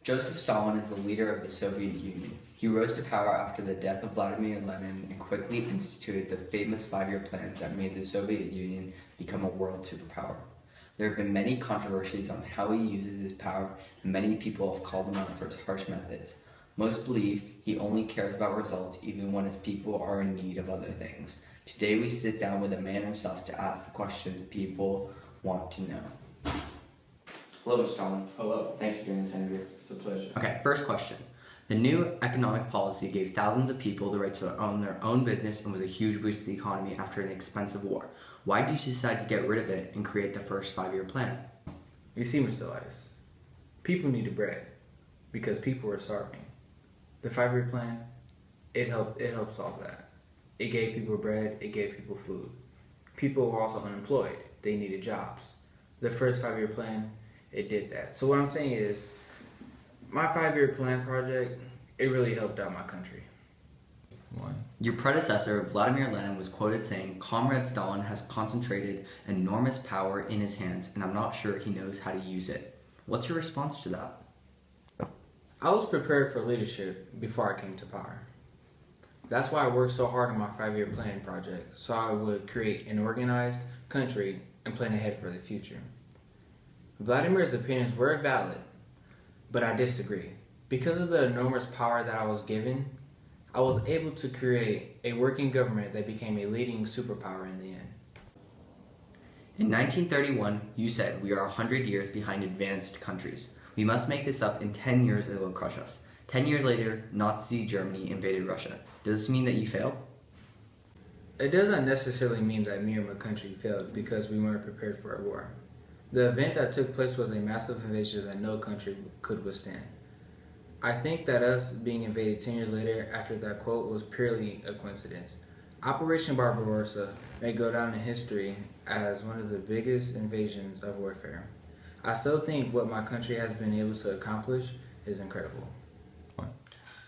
Joseph Stalin is the leader of the Soviet Union. He rose to power after the death of Vladimir Lenin and quickly instituted the famous five-year plans that made the Soviet Union become a world superpower. There have been many controversies on how he uses his power, and many people have called him out for his harsh methods. Most believe he only cares about results even when his people are in need of other things. Today we sit down with the man himself to ask the questions people want to know. Hello, Stalin. Hello. Thanks for doing this interview. It's a pleasure. Okay, first question. The new economic policy gave thousands of people the right to own their own business and was a huge boost to the economy after an expensive war. Why did you decide to get rid of it and create the first five-year plan? You see, Mr. Lice, people needed bread because people were starving. The five-year plan, it helped solve that. It gave people bread, it gave people food. People were also unemployed. They needed jobs. The first five-year plan, it did that. So what I'm saying is, my five-year plan project, it really helped out my country. Your predecessor, Vladimir Lenin, was quoted saying, "Comrade Stalin has concentrated enormous power in his hands, and I'm not sure he knows how to use it." What's your response to that? I was prepared for leadership before I came to power. That's why I worked so hard on my five-year plan project, so I would create an organized country and plan ahead for the future. Vladimir's opinions were valid, but I disagree. Because of the enormous power that I was given, I was able to create a working government that became a leading superpower in the end. In 1931, you said, "We are 100 years behind advanced countries. We must make this up in 10 years or it will crush us." 10 years later, Nazi Germany invaded Russia. Does this mean that you failed? It doesn't necessarily mean that me or my country failed because we weren't prepared for a war. The event that took place was a massive invasion that no country could withstand. I think that us being invaded 10 years later after that quote was purely a coincidence. Operation Barbarossa may go down in history as one of the biggest invasions of warfare. I still think what my country has been able to accomplish is incredible.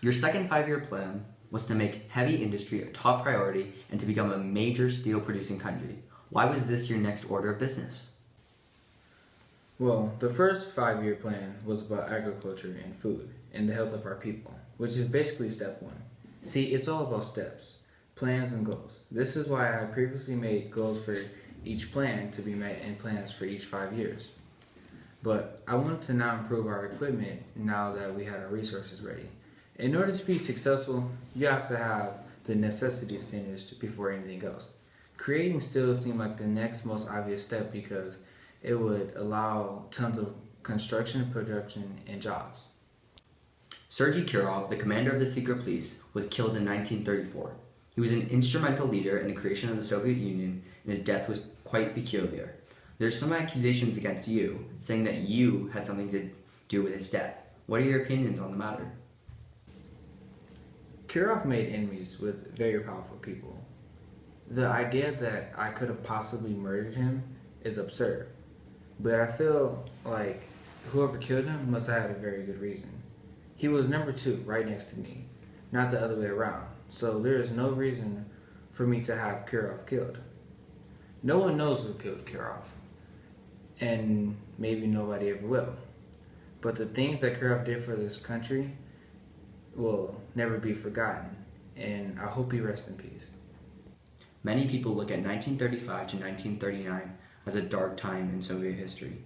Your second five-year plan was to make heavy industry a top priority and to become a major steel-producing country. Why was this your next order of business? Well, the first five-year plan was about agriculture and food and the health of our people, which is basically step one. See, it's all about steps, plans, and goals. This is why I previously made goals for each plan to be met and plans for each 5 years. But I wanted to now improve our equipment now that we had our resources ready. In order to be successful, you have to have the necessities finished before anything else. Creating steel seemed like the next most obvious step because it would allow tons of construction, production, and jobs. Sergei Kirov, the commander of the secret police, was killed in 1934. He was an instrumental leader in the creation of the Soviet Union, and his death was quite peculiar. There are some accusations against you, saying that you had something to do with his death. What are your opinions on the matter? Kirov made enemies with very powerful people. The idea that I could have possibly murdered him is absurd, but I feel like whoever killed him must have had a very good reason. He was number two right next to me, not the other way around, so there is no reason for me to have Kirov killed. No one knows who killed Kirov, and maybe nobody ever will. But the things that Kirov did for this country will never be forgotten, and I hope he rests in peace. Many people look at 1935 to 1939 as a dark time in Soviet history.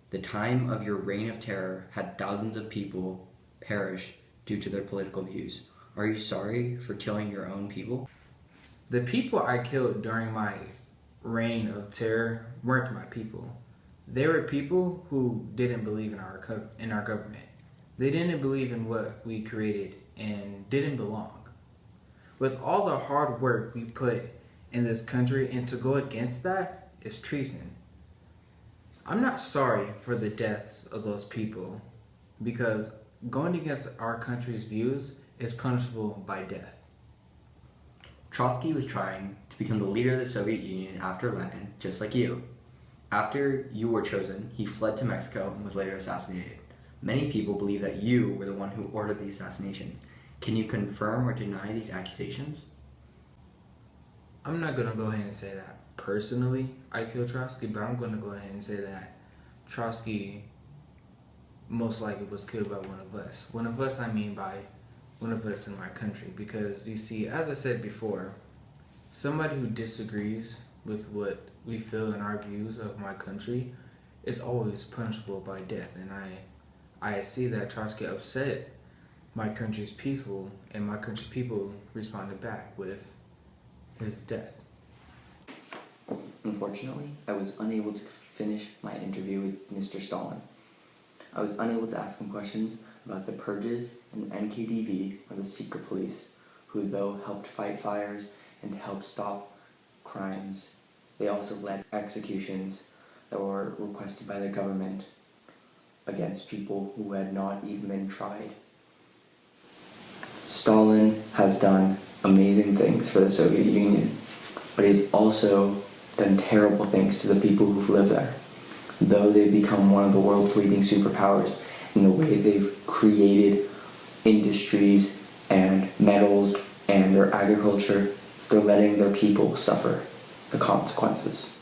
The time of your reign of terror had thousands of people perish due to their political views. Are you sorry for killing your own people? The people I killed during my reign of terror weren't my people. They were people who didn't believe in our government. They didn't believe in what we created and didn't belong. With all the hard work we put in this country, and to go against that is treason. I'm not sorry for the deaths of those people because going against our country's views is punishable by death. Trotsky was trying to become the leader of the Soviet Union after Lenin, just like you. After you were chosen, he fled to Mexico and was later assassinated. Many people believe that you were the one who ordered the assassinations. Can you confirm or deny these accusations? I'm not going to go ahead and say that personally I killed Trotsky, but I'm going to go ahead and say that Trotsky most likely was killed by one of us. One of us, I mean by one of us in my country. Because you see, as I said before, somebody who disagrees with what we feel in our views of my country is always punishable by death. And I see that Trotsky upset my country's people, and my country's people responded back with his death. Unfortunately, I was unable to finish my interview with Mr. Stalin. I was unable to ask him questions about the purges and NKVD, or the secret police, who though helped fight fires and helped stop crimes, they also led executions that were requested by the government against people who had not even been tried. Stalin has done amazing things for the Soviet Union, but he's also done terrible things to the people who've lived there. Though they've become one of the world's leading superpowers in the way they've created industries and metals and their agriculture, they're letting their people suffer the consequences.